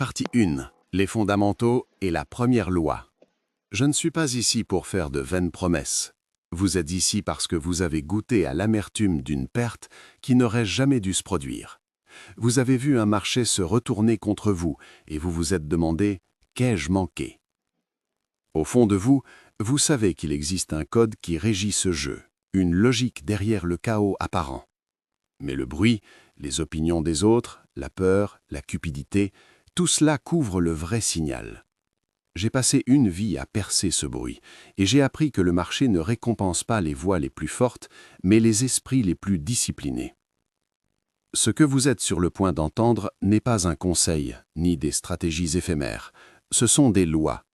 Partie 1. Les fondamentaux et la première loi. Je ne suis pas ici pour faire de vaines promesses. Vous êtes ici parce que vous avez goûté à l'amertume d'une perte qui n'aurait jamais dû se produire. Vous avez vu un marché se retourner contre vous et vous vous êtes demandé « qu'ai-je manqué ?» Au fond de vous, vous savez qu'il existe un code qui régit ce jeu, une logique derrière le chaos apparent. Mais le bruit, les opinions des autres, la peur, la cupidité, tout cela couvre le vrai signal. J'ai passé une vie à percer ce bruit, et j'ai appris que le marché ne récompense pas les voix les plus fortes, mais les esprits les plus disciplinés. Ce que vous êtes sur le point d'entendre n'est pas un conseil, ni des stratégies éphémères. Ce sont des lois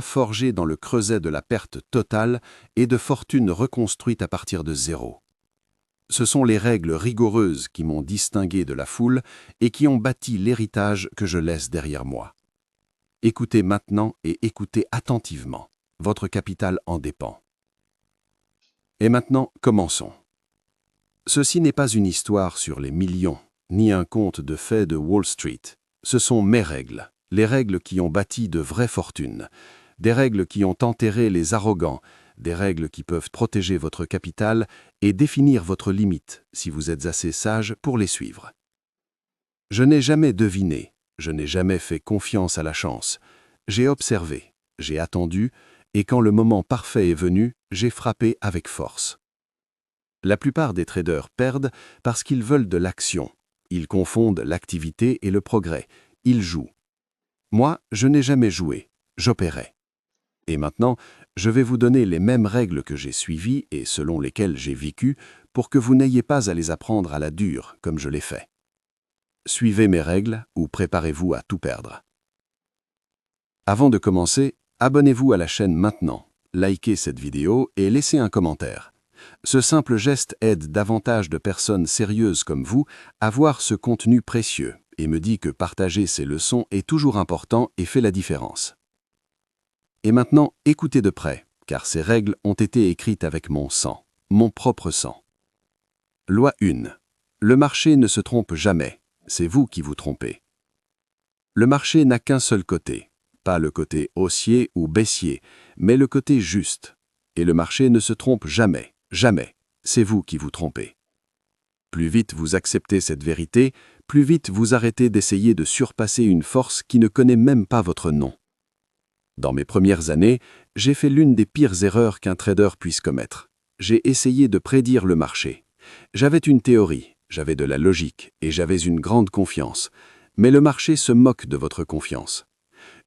forgées dans le creuset de la perte totale et de fortunes reconstruites à partir de zéro. Ce sont les règles rigoureuses qui m'ont distingué de la foule et qui ont bâti l'héritage que je laisse derrière moi. Écoutez maintenant et écoutez attentivement. Votre capital en dépend. Et maintenant, commençons. Ceci n'est pas une histoire sur les millions, ni un conte de fées de Wall Street. Ce sont mes règles, les règles qui ont bâti de vraies fortunes, des règles qui ont enterré les arrogants, des règles qui peuvent protéger votre capital et définir votre limite si vous êtes assez sage pour les suivre. Je n'ai jamais deviné, je n'ai jamais fait confiance à la chance. J'ai observé, j'ai attendu, et quand le moment parfait est venu, j'ai frappé avec force. La plupart des traders perdent parce qu'ils veulent de l'action. Ils confondent l'activité et le progrès. Ils jouent. Moi, je n'ai jamais joué, j'opérais. Et maintenant, je vais vous donner les mêmes règles que j'ai suivies et selon lesquelles j'ai vécu pour que vous n'ayez pas à les apprendre à la dure comme je l'ai fait. Suivez mes règles ou préparez-vous à tout perdre. Avant de commencer, abonnez-vous à la chaîne maintenant, likez cette vidéo et laissez un commentaire. Ce simple geste aide davantage de personnes sérieuses comme vous à voir ce contenu précieux et me dit que partager ces leçons est toujours important et fait la différence. Et maintenant, écoutez de près, car ces règles ont été écrites avec mon sang, mon propre sang. Loi 1. Le marché ne se trompe jamais, c'est vous qui vous trompez. Le marché n'a qu'un seul côté, pas le côté haussier ou baissier, mais le côté juste. Et le marché ne se trompe jamais, jamais, c'est vous qui vous trompez. Plus vite vous acceptez cette vérité, plus vite vous arrêtez d'essayer de surpasser une force qui ne connaît même pas votre nom. Dans mes premières années, j'ai fait l'une des pires erreurs qu'un trader puisse commettre. J'ai essayé de prédire le marché. J'avais une théorie, j'avais de la logique et j'avais une grande confiance. Mais le marché se moque de votre confiance.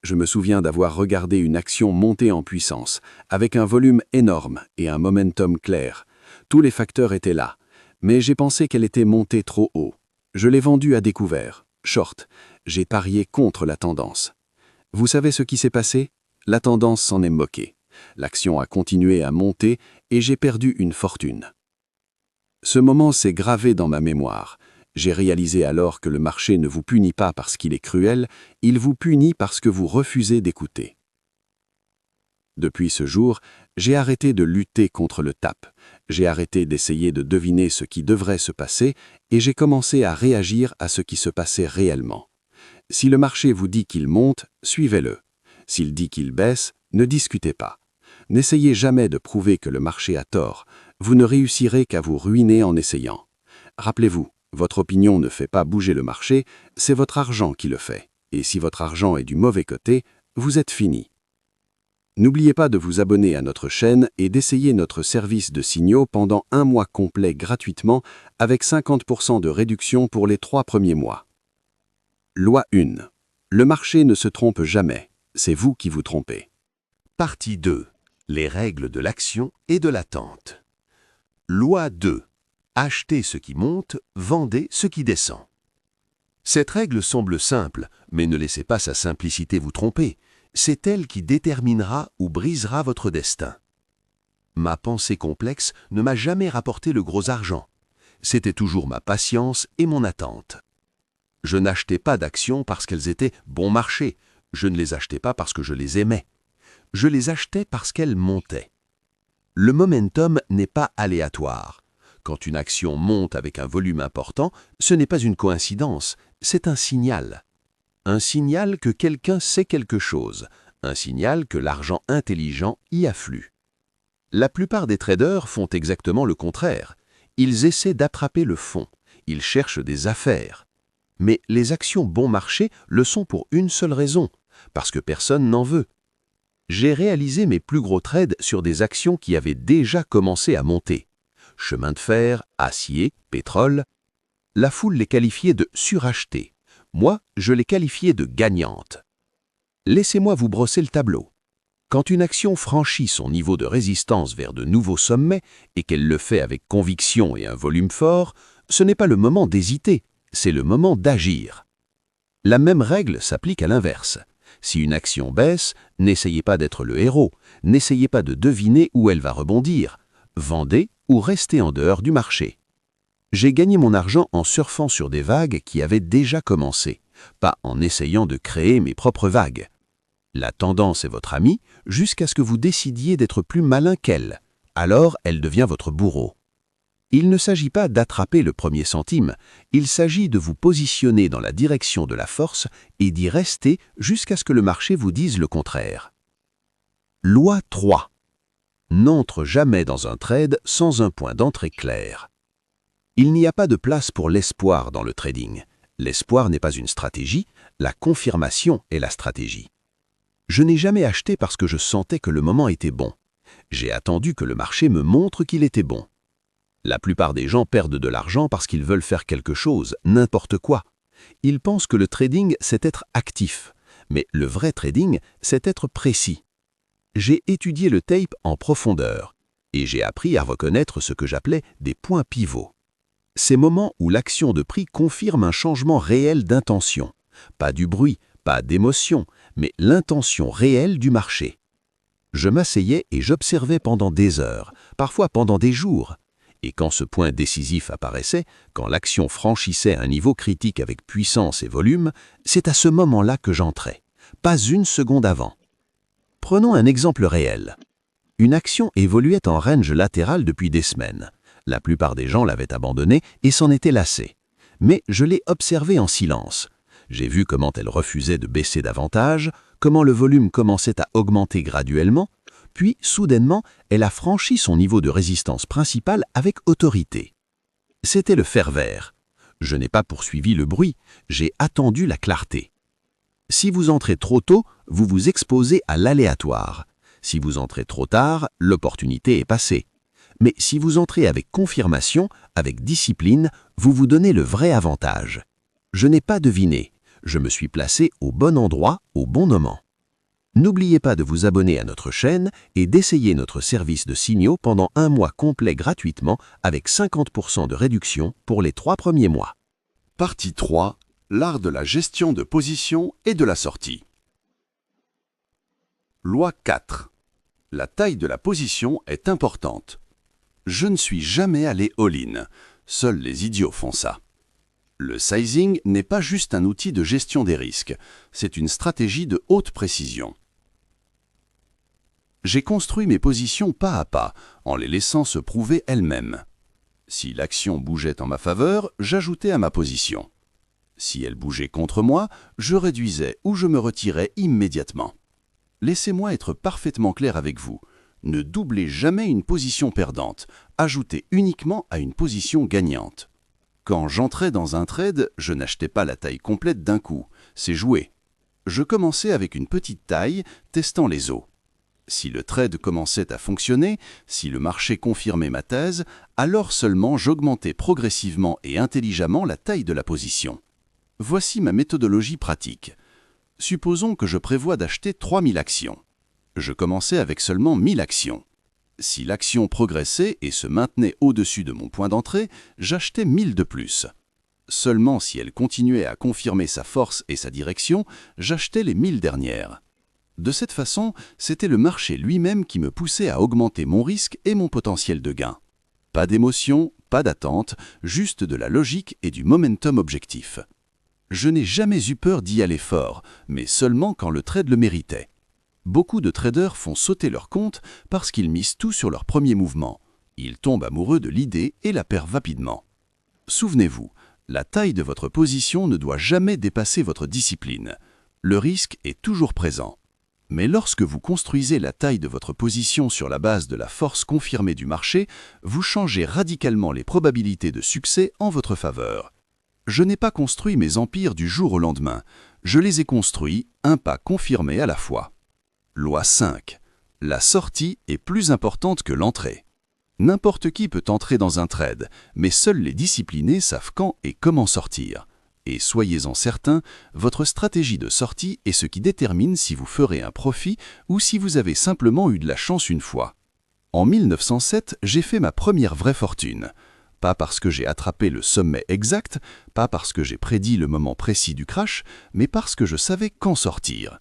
Je me souviens d'avoir regardé une action monter en puissance, avec un volume énorme et un momentum clair. Tous les facteurs étaient là, mais j'ai pensé qu'elle était montée trop haut. Je l'ai vendue à découvert, short. J'ai parié contre la tendance. Vous savez ce qui s'est passé ? La tendance s'en est moquée. L'action a continué à monter et j'ai perdu une fortune. Ce moment s'est gravé dans ma mémoire. J'ai réalisé alors que le marché ne vous punit pas parce qu'il est cruel, il vous punit parce que vous refusez d'écouter. Depuis ce jour, j'ai arrêté de lutter contre le TAP. J'ai arrêté d'essayer de deviner ce qui devrait se passer et j'ai commencé à réagir à ce qui se passait réellement. Si le marché vous dit qu'il monte, suivez-le. S'il dit qu'il baisse, ne discutez pas. N'essayez jamais de prouver que le marché a tort. Vous ne réussirez qu'à vous ruiner en essayant. Rappelez-vous, votre opinion ne fait pas bouger le marché, c'est votre argent qui le fait. Et si votre argent est du mauvais côté, vous êtes fini. N'oubliez pas de vous abonner à notre chaîne et d'essayer notre service de signaux pendant un mois complet gratuitement avec 50% de réduction pour les 3 premiers mois. Loi 1. Le marché ne se trompe jamais. C'est vous qui vous trompez. Partie 2. Les règles de l'action et de l'attente. Loi 2. Achetez ce qui monte, vendez ce qui descend. Cette règle semble simple, mais ne laissez pas sa simplicité vous tromper. C'est elle qui déterminera ou brisera votre destin. Ma pensée complexe ne m'a jamais rapporté le gros argent. C'était toujours ma patience et mon attente. Je n'achetais pas d'actions parce qu'elles étaient bon marché. Je ne les achetais pas parce que je les aimais. Je les achetais parce qu'elles montaient. Le momentum n'est pas aléatoire. Quand une action monte avec un volume important, ce n'est pas une coïncidence, c'est un signal. un signal que quelqu'un sait quelque chose, un signal que l'argent intelligent y afflue. La plupart des traders font exactement le contraire. Ils essaient d'attraper le fond, ils cherchent des affaires. Mais les actions bon marché le sont pour une seule raison, parce que personne n'en veut. J'ai réalisé mes plus gros trades sur des actions qui avaient déjà commencé à monter. Chemin de fer, acier, pétrole. La foule les qualifiait de surachetées. Moi, je les qualifiais de gagnantes. Laissez-moi vous brosser le tableau. Quand une action franchit son niveau de résistance vers de nouveaux sommets et qu'elle le fait avec conviction et un volume fort, ce n'est pas le moment d'hésiter, c'est le moment d'agir. La même règle s'applique à l'inverse. Si une action baisse, n'essayez pas d'être le héros, n'essayez pas de deviner où elle va rebondir. Vendez ou restez en dehors du marché. J'ai gagné mon argent en surfant sur des vagues qui avaient déjà commencé, pas en essayant de créer mes propres vagues. La tendance est votre amie jusqu'à ce que vous décidiez d'être plus malin qu'elle. Alors, elle devient votre bourreau. Il ne s'agit pas d'attraper le premier centime, il s'agit de vous positionner dans la direction de la force et d'y rester jusqu'à ce que le marché vous dise le contraire. Loi 3. N'entre jamais dans un trade sans un point d'entrée clair. Il n'y a pas de place pour l'espoir dans le trading. L'espoir n'est pas une stratégie, la confirmation est la stratégie. Je n'ai jamais acheté parce que je sentais que le moment était bon. J'ai attendu que le marché me montre qu'il était bon. La plupart des gens perdent de l'argent parce qu'ils veulent faire quelque chose, n'importe quoi. Ils pensent que le trading, c'est être actif. Mais le vrai trading, c'est être précis. J'ai étudié le tape en profondeur et j'ai appris à reconnaître ce que j'appelais des points pivots. Ces moments où l'action de prix confirme un changement réel d'intention. Pas du bruit, pas d'émotion, mais l'intention réelle du marché. Je m'asseyais et j'observais pendant des heures, parfois pendant des jours. Et quand ce point décisif apparaissait, quand l'action franchissait un niveau critique avec puissance et volume, c'est à ce moment-là que j'entrais, pas une seconde avant. Prenons un exemple réel. Une action évoluait en range latéral depuis des semaines. La plupart des gens l'avaient abandonnée et s'en étaient lassés. Mais je l'ai observée en silence. J'ai vu comment elle refusait de baisser davantage, comment le volume commençait à augmenter graduellement, puis, soudainement, elle a franchi son niveau de résistance principal avec autorité. C'était le fer vert. Je n'ai pas poursuivi le bruit, j'ai attendu la clarté. Si vous entrez trop tôt, vous vous exposez à l'aléatoire. Si vous entrez trop tard, l'opportunité est passée. Mais si vous entrez avec confirmation, avec discipline, vous vous donnez le vrai avantage. Je n'ai pas deviné, je me suis placé au bon endroit, au bon moment. N'oubliez pas de vous abonner à notre chaîne et d'essayer notre service de signaux pendant un mois complet gratuitement avec 50% de réduction pour les 3 premiers mois. Partie 3. L'art de la gestion de position et de la sortie. Loi 4. La taille de la position est importante. Je ne suis jamais allé all-in. Seuls les idiots font ça. Le sizing n'est pas juste un outil de gestion des risques, c'est une stratégie de haute précision. J'ai construit mes positions pas à pas, en les laissant se prouver elles-mêmes. Si l'action bougeait en ma faveur, j'ajoutais à ma position. Si elle bougeait contre moi, je réduisais ou je me retirais immédiatement. Laissez-moi être parfaitement clair avec vous. Ne doublez jamais une position perdante, ajoutez uniquement à une position gagnante. Quand j'entrais dans un trade, je n'achetais pas la taille complète d'un coup, c'est joué. Je commençais avec une petite taille, testant les eaux. Si le trade commençait à fonctionner, si le marché confirmait ma thèse, alors seulement j'augmentais progressivement et intelligemment la taille de la position. Voici ma méthodologie pratique. Supposons que je prévois d'acheter 3000 actions. Je commençais avec seulement 1000 actions. Si l'action progressait et se maintenait au-dessus de mon point d'entrée, j'achetais 1000 de plus. Seulement si elle continuait à confirmer sa force et sa direction, j'achetais les 1000 dernières. De cette façon, c'était le marché lui-même qui me poussait à augmenter mon risque et mon potentiel de gain. Pas d'émotion, pas d'attente, juste de la logique et du momentum objectif. Je n'ai jamais eu peur d'y aller fort, mais seulement quand le trade le méritait. Beaucoup de traders font sauter leur compte parce qu'ils misent tout sur leur premier mouvement. Ils tombent amoureux de l'idée et la perdent rapidement. Souvenez-vous, La taille de votre position ne doit jamais dépasser votre discipline. Le risque est toujours présent. Mais lorsque vous construisez la taille de votre position sur la base de la force confirmée du marché, vous changez radicalement les probabilités de succès en votre faveur. Je n'ai pas construit mes empires du jour au lendemain. Je les ai construits un pas confirmé à la fois. Loi 5. La sortie est plus importante que l'entrée. N'importe qui peut entrer dans un trade, mais seuls les disciplinés savent quand et comment sortir. Et soyez-en certains, votre stratégie de sortie est ce qui détermine si vous ferez un profit ou si vous avez simplement eu de la chance une fois. En 1907, j'ai fait ma première vraie fortune. Pas parce que j'ai attrapé le sommet exact, pas parce que j'ai prédit le moment précis du crash, mais parce que je savais quand sortir.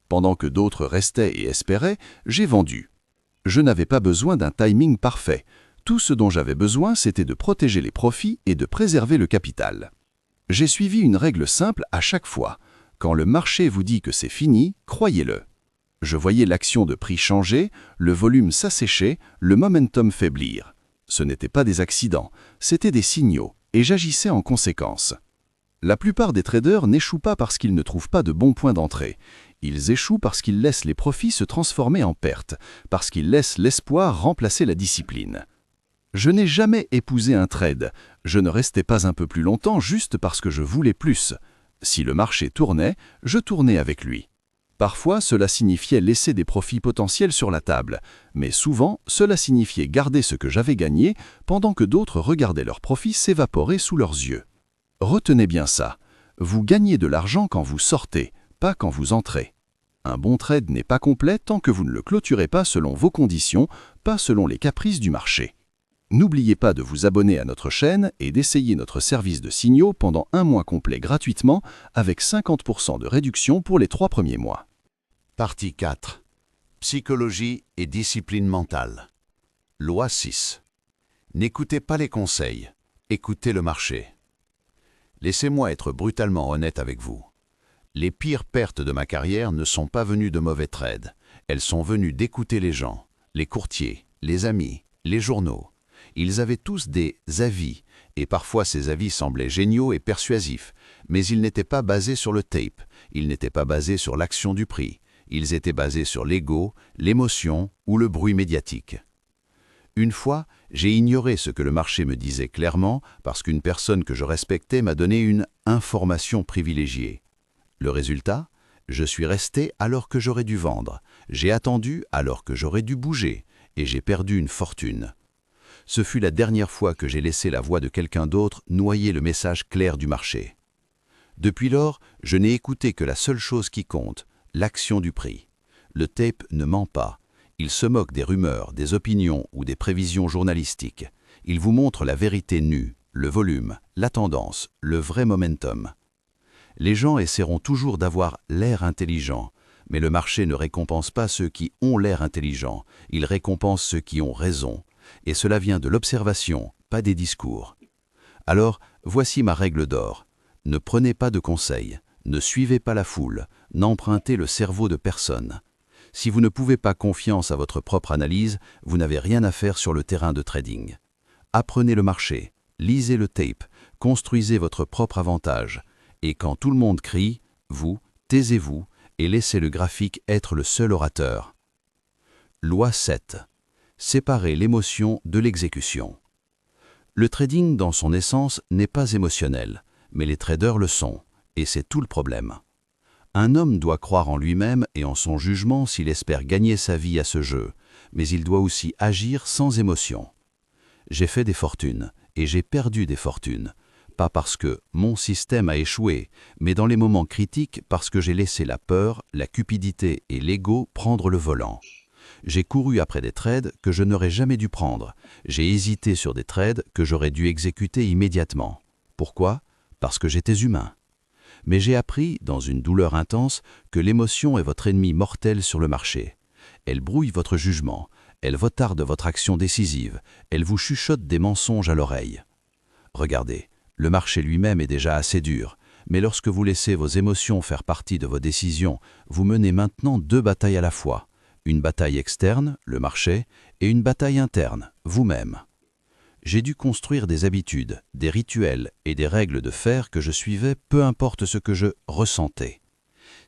Pendant que d'autres restaient et espéraient, j'ai vendu. Je n'avais pas besoin d'un timing parfait. Tout ce dont j'avais besoin, c'était de protéger les profits et de préserver le capital. J'ai suivi une règle simple à chaque fois. Quand le marché vous dit que c'est fini, croyez-le. Je voyais l'action de prix changer, le volume s'assécher, le momentum faiblir. Ce n'étaient pas des accidents, c'étaient des signaux, et j'agissais en conséquence. La plupart des traders n'échouent pas parce qu'ils ne trouvent pas de bons points d'entrée. Ils échouent parce qu'ils laissent les profits se transformer en pertes, parce qu'ils laissent l'espoir remplacer la discipline. Je n'ai jamais épousé un trade. Je ne restais pas un peu plus longtemps juste parce que je voulais plus. Si le marché tournait, je tournais avec lui. Parfois, cela signifiait laisser des profits potentiels sur la table, mais souvent, cela signifiait garder ce que j'avais gagné pendant que d'autres regardaient leurs profits s'évaporer sous leurs yeux. Retenez bien ça. Vous gagnez de l'argent quand vous sortez, pas quand vous entrez. Un bon trade n'est pas complet tant que vous ne le clôturez pas selon vos conditions, pas selon les caprices du marché. N'oubliez pas de vous abonner à notre chaîne et d'essayer notre service de signaux pendant un mois complet gratuitement avec 50% de réduction pour les 3 premiers mois. Partie 4. Psychologie et discipline mentale. Loi 6. N'écoutez pas les conseils, écoutez le marché. Laissez-moi être brutalement honnête avec vous. Les pires pertes de ma carrière ne sont pas venues de mauvais trades. Elles sont venues d'écouter les gens, les courtiers, les amis, les journaux. Ils avaient tous des avis, et parfois ces avis semblaient géniaux et persuasifs, mais ils n'étaient pas basés sur le tape, ils n'étaient pas basés sur l'action du prix, ils étaient basés sur l'ego, l'émotion ou le bruit médiatique. Une fois, j'ai ignoré ce que le marché me disait clairement parce qu'une personne que je respectais m'a donné une information privilégiée. Le résultat ? Je suis resté alors que j'aurais dû vendre, j'ai attendu alors que j'aurais dû bouger, et j'ai perdu une fortune. Ce fut la dernière fois que j'ai laissé la voix de quelqu'un d'autre noyer le message clair du marché. Depuis lors, je n'ai écouté que la seule chose qui compte, l'action du prix. Le tape ne ment pas. Il se moque des rumeurs, des opinions ou des prévisions journalistiques. Il vous montre la vérité nue, le volume, la tendance, le vrai momentum. Les gens essaieront toujours d'avoir l'air intelligent, mais le marché ne récompense pas ceux qui ont l'air intelligent, il récompense ceux qui ont raison. Et cela vient de l'observation, pas des discours. Alors, voici ma règle d'or. Ne prenez pas de conseils, ne suivez pas la foule, n'empruntez le cerveau de personne. Si vous ne pouvez pas confiance à votre propre analyse, vous n'avez rien à faire sur le terrain de trading. Apprenez le marché, lisez le tape, construisez votre propre avantage. Et quand tout le monde crie, vous, taisez-vous et laissez le graphique être le seul orateur. Loi 7. Séparer l'émotion de l'exécution. Le trading dans son essence n'est pas émotionnel, mais les traders le sont, et c'est tout le problème. Un homme doit croire en lui-même et en son jugement s'il espère gagner sa vie à ce jeu, mais il doit aussi agir sans émotion. J'ai fait des fortunes, et j'ai perdu des fortunes, pas parce que mon système a échoué, mais dans les moments critiques parce que j'ai laissé la peur, la cupidité et l'ego prendre le volant. J'ai couru après des trades que je n'aurais jamais dû prendre. J'ai hésité sur des trades que j'aurais dû exécuter immédiatement. Pourquoi ? Parce que j'étais humain. Mais j'ai appris, dans une douleur intense, que l'émotion est votre ennemi mortel sur le marché. Elle brouille votre jugement, elle retarde votre action décisive, elle vous chuchote des mensonges à l'oreille. Regardez, le marché lui-même est déjà assez dur, mais lorsque vous laissez vos émotions faire partie de vos décisions, vous menez maintenant 2 batailles à la fois. Une bataille externe, le marché, et une bataille interne, vous-même. J'ai dû construire des habitudes, des rituels et des règles de faire que je suivais peu importe ce que je ressentais.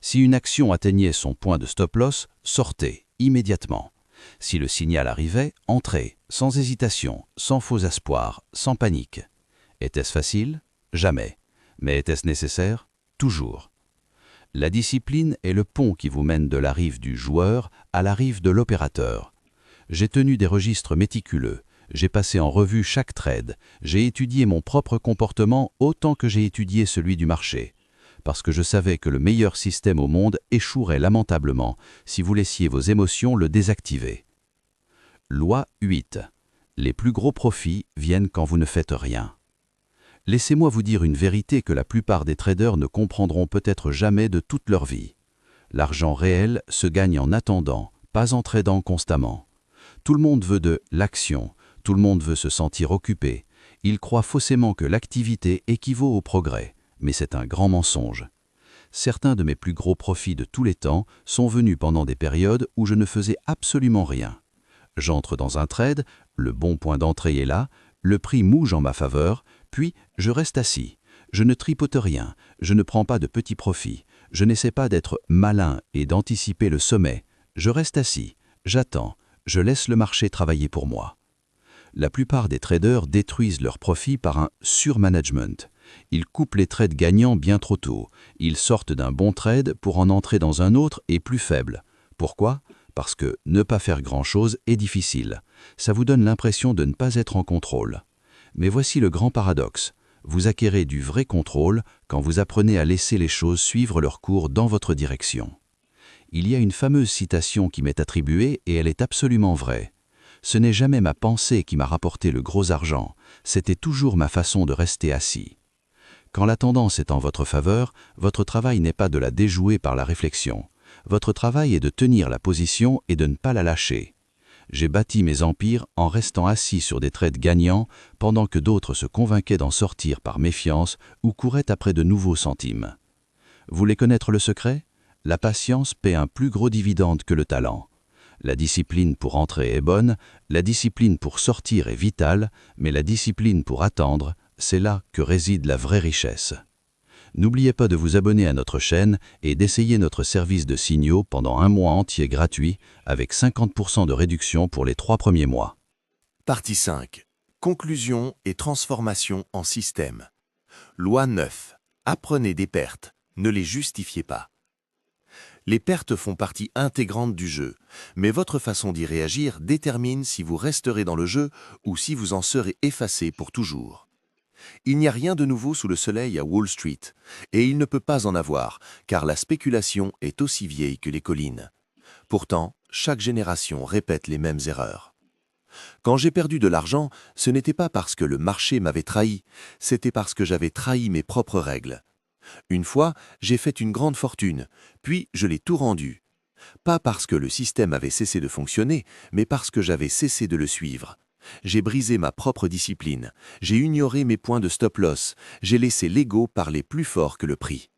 Si une action atteignait son point de stop-loss, sortez immédiatement. Si le signal arrivait, entrez, sans hésitation, sans faux espoir, sans panique. Était-ce facile? Jamais. Mais était-ce nécessaire? Toujours. La discipline est le pont qui vous mène de la rive du joueur à la rive de l'opérateur. J'ai tenu des registres méticuleux, j'ai passé en revue chaque trade, j'ai étudié mon propre comportement autant que j'ai étudié celui du marché, parce que je savais que le meilleur système au monde échouerait lamentablement si vous laissiez vos émotions le désactiver. Loi 8. Les plus gros profits viennent quand vous ne faites rien. Laissez-moi vous dire une vérité que la plupart des traders ne comprendront peut-être jamais de toute leur vie. L'argent réel se gagne en attendant, pas en tradant constamment. Tout le monde veut de l'action, tout le monde veut se sentir occupé. Il croit faussement que l'activité équivaut au progrès, mais c'est un grand mensonge. Certains de mes plus gros profits de tous les temps sont venus pendant des périodes où je ne faisais absolument rien. J'entre dans un trade, le bon point d'entrée est là, le prix mouge en ma faveur, puis je reste assis. Je ne tripote rien, je ne prends pas de petits profits, je n'essaie pas d'être malin et d'anticiper le sommet. Je reste assis, j'attends, je laisse le marché travailler pour moi. La plupart des traders détruisent leurs profits par un surmanagement. Ils coupent les trades gagnants bien trop tôt. Ils sortent d'un bon trade pour en entrer dans un autre et plus faible. Pourquoi ? Parce que ne pas faire grand-chose est difficile. Ça vous donne l'impression de ne pas être en contrôle. Mais voici le grand paradoxe. Vous acquérez du vrai contrôle quand vous apprenez à laisser les choses suivre leur cours dans votre direction. Il y a une fameuse citation qui m'est attribuée et elle est absolument vraie. Ce n'est jamais ma pensée qui m'a rapporté le gros argent, c'était toujours ma façon de rester assis. Quand la tendance est en votre faveur, votre travail n'est pas de la déjouer par la réflexion. Votre travail est de tenir la position et de ne pas la lâcher. J'ai bâti mes empires en restant assis sur des trades gagnants pendant que d'autres se convainquaient d'en sortir par méfiance ou couraient après de nouveaux centimes. Vous voulez connaître le secret? La patience paie un plus gros dividende que le talent. La discipline pour entrer est bonne, la discipline pour sortir est vitale, mais la discipline pour attendre, c'est là que réside la vraie richesse. N'oubliez pas de vous abonner à notre chaîne et d'essayer notre service de signaux pendant un mois entier gratuit avec 50% de réduction pour les 3 premiers mois. Partie 5. Conclusion et transformation en système. Loi 9. Apprenez des pertes, ne les justifiez pas. Les pertes font partie intégrante du jeu, mais votre façon d'y réagir détermine si vous resterez dans le jeu ou si vous en serez effacé pour toujours. Il n'y a rien de nouveau sous le soleil à Wall Street, et il ne peut pas en avoir, car la spéculation est aussi vieille que les collines. Pourtant, chaque génération répète les mêmes erreurs. Quand j'ai perdu de l'argent, ce n'était pas parce que le marché m'avait trahi, c'était parce que j'avais trahi mes propres règles. Une fois, j'ai fait une grande fortune, puis je l'ai tout rendu. Pas parce que le système avait cessé de fonctionner, mais parce que j'avais cessé de le suivre. J'ai brisé ma propre discipline, j'ai ignoré mes points de stop-loss, j'ai laissé l'ego parler plus fort que le prix.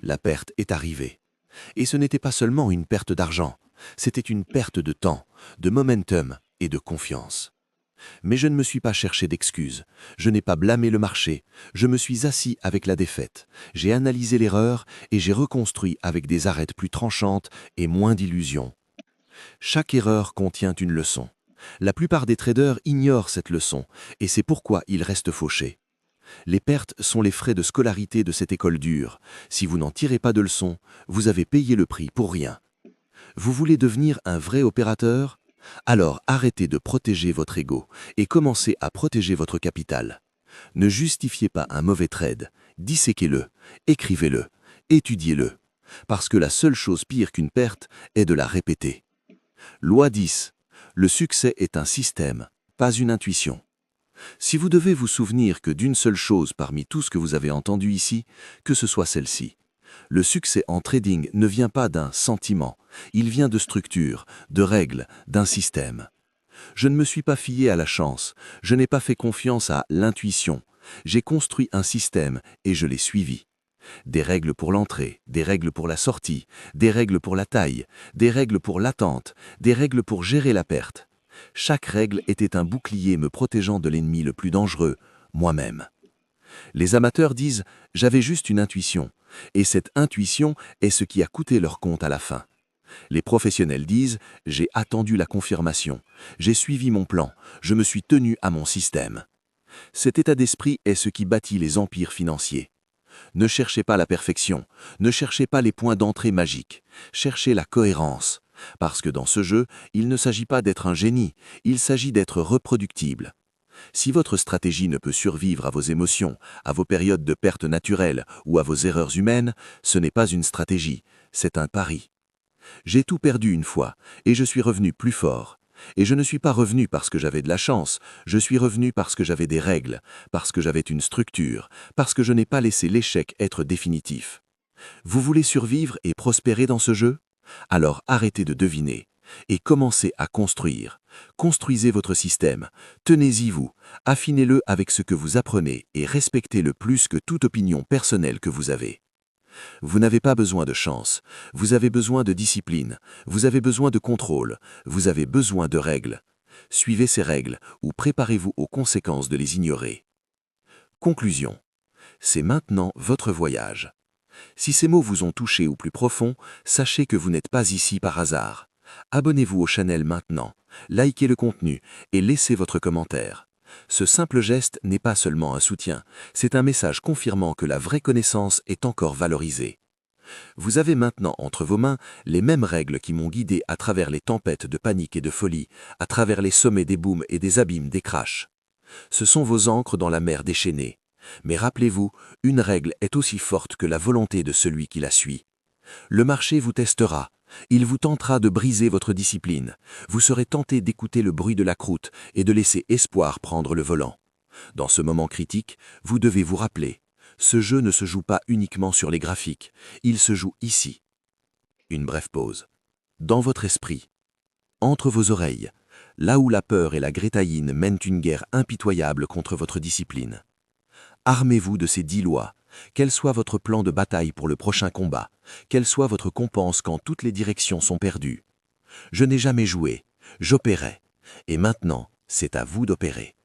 La perte est arrivée. Et ce n'était pas seulement une perte d'argent, c'était une perte de temps, de momentum et de confiance. Mais je ne me suis pas cherché d'excuses, je n'ai pas blâmé le marché, je me suis assis avec la défaite, j'ai analysé l'erreur et j'ai reconstruit avec des arêtes plus tranchantes et moins d'illusions. Chaque erreur contient une leçon. La plupart des traders ignorent cette leçon et c'est pourquoi ils restent fauchés. Les pertes sont les frais de scolarité de cette école dure. Si vous n'en tirez pas de leçon, vous avez payé le prix pour rien. Vous voulez devenir un vrai opérateur ? Alors arrêtez de protéger votre ego et commencez à protéger votre capital. Ne justifiez pas un mauvais trade, disséquez-le, écrivez-le, étudiez-le, parce que la seule chose pire qu'une perte est de la répéter. Loi 10. Le succès est un système, pas une intuition. Si vous devez vous souvenir que d'une seule chose parmi tout ce que vous avez entendu ici, que ce soit celle-ci. Le succès en trading ne vient pas d'un sentiment, il vient de structure, de règles, d'un système. Je ne me suis pas fié à la chance, je n'ai pas fait confiance à l'intuition. J'ai construit un système et je l'ai suivi. Des règles pour l'entrée, des règles pour la sortie, des règles pour la taille, des règles pour l'attente, des règles pour gérer la perte. Chaque règle était un bouclier me protégeant de l'ennemi le plus dangereux, moi-même. Les amateurs disent « j'avais juste une intuition », et cette intuition est ce qui a coûté leur compte à la fin. Les professionnels disent « j'ai attendu la confirmation, j'ai suivi mon plan, je me suis tenu à mon système ». Cet état d'esprit est ce qui bâtit les empires financiers. Ne cherchez pas la perfection, ne cherchez pas les points d'entrée magiques, cherchez la cohérence. Parce que dans ce jeu, il ne s'agit pas d'être un génie, il s'agit d'être reproductible. Si votre stratégie ne peut survivre à vos émotions, à vos périodes de perte naturelle ou à vos erreurs humaines, ce n'est pas une stratégie, c'est un pari. J'ai tout perdu une fois, et je suis revenu plus fort. Et je ne suis pas revenu parce que j'avais de la chance, je suis revenu parce que j'avais des règles, parce que j'avais une structure, parce que je n'ai pas laissé l'échec être définitif. Vous voulez survivre et prospérer dans ce jeu? Alors arrêtez de deviner et commencez à construire. Construisez votre système, tenez-y vous, affinez-le avec ce que vous apprenez et respectez-le plus que toute opinion personnelle que vous avez. Vous n'avez pas besoin de chance, vous avez besoin de discipline, vous avez besoin de contrôle, vous avez besoin de règles. Suivez ces règles ou préparez-vous aux conséquences de les ignorer. Conclusion. C'est maintenant votre voyage. Si ces mots vous ont touché au plus profond, sachez que vous n'êtes pas ici par hasard. Abonnez-vous au channel maintenant, likez le contenu et laissez votre commentaire. Ce simple geste n'est pas seulement un soutien, c'est un message confirmant que la vraie connaissance est encore valorisée. Vous avez maintenant entre vos mains les mêmes règles qui m'ont guidé à travers les tempêtes de panique et de folie, à travers les sommets des booms et des abîmes des crashs. Ce sont vos ancres dans la mer déchaînée. Mais rappelez-vous, une règle est aussi forte que la volonté de celui qui la suit. Le marché vous testera, il vous tentera de briser votre discipline, vous serez tenté d'écouter le bruit de la croûte et de laisser espoir prendre le volant. Dans ce moment critique, vous devez vous rappeler, ce jeu ne se joue pas uniquement sur les graphiques, il se joue ici. Une brève pause. Dans votre esprit, entre vos oreilles, là où la peur et la grétaïne mènent une guerre impitoyable contre votre discipline. Armez-vous de ces 10 lois, quel soit votre plan de bataille pour le prochain combat, quelle soit votre compense quand toutes les directions sont perdues. Je n'ai jamais joué, j'opérais, et maintenant, c'est à vous d'opérer.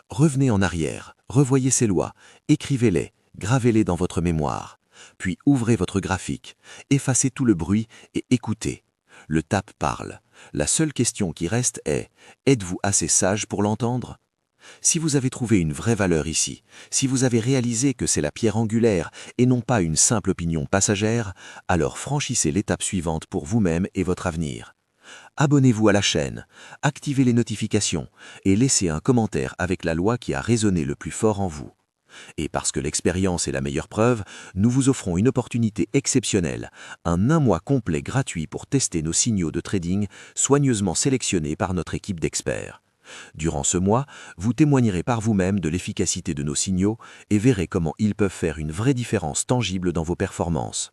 Revenez en arrière, revoyez ces lois, écrivez-les, gravez-les dans votre mémoire, puis ouvrez votre graphique, effacez tout le bruit et écoutez. Le tape parle. La seule question qui reste est, êtes-vous assez sage pour l'entendre ? Si vous avez trouvé une vraie valeur ici, si vous avez réalisé que c'est la pierre angulaire et non pas une simple opinion passagère, alors franchissez l'étape suivante pour vous-même et votre avenir. Abonnez-vous à la chaîne, activez les notifications et laissez un commentaire avec la loi qui a résonné le plus fort en vous. Et parce que l'expérience est la meilleure preuve, nous vous offrons une opportunité exceptionnelle, un mois complet gratuit pour tester nos signaux de trading soigneusement sélectionnés par notre équipe d'experts. Durant ce mois, vous témoignerez par vous-même de l'efficacité de nos signaux et verrez comment ils peuvent faire une vraie différence tangible dans vos performances.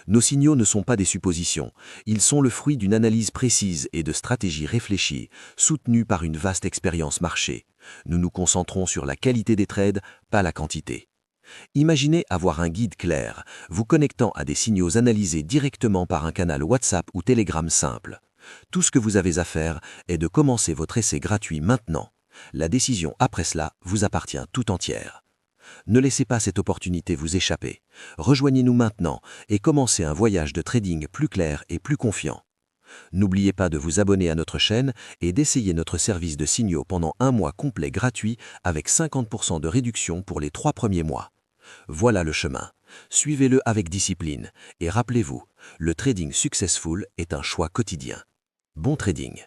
Nos signaux ne sont pas des suppositions, ils sont le fruit d'une analyse précise et de stratégies réfléchies, soutenues par une vaste expérience marché. Nous nous concentrons sur la qualité des trades, pas la quantité. Imaginez avoir un guide clair, vous connectant à des signaux analysés directement par un canal WhatsApp ou Telegram simple. Tout ce que vous avez à faire est de commencer votre essai gratuit maintenant. La décision après cela vous appartient tout entière. Ne laissez pas cette opportunité vous échapper. Rejoignez-nous maintenant et commencez un voyage de trading plus clair et plus confiant. N'oubliez pas de vous abonner à notre chaîne et d'essayer notre service de signaux pendant un mois complet gratuit avec 50% de réduction pour les 3 premiers mois. Voilà le chemin. Suivez-le avec discipline et rappelez-vous, le trading successful est un choix quotidien. Bon trading!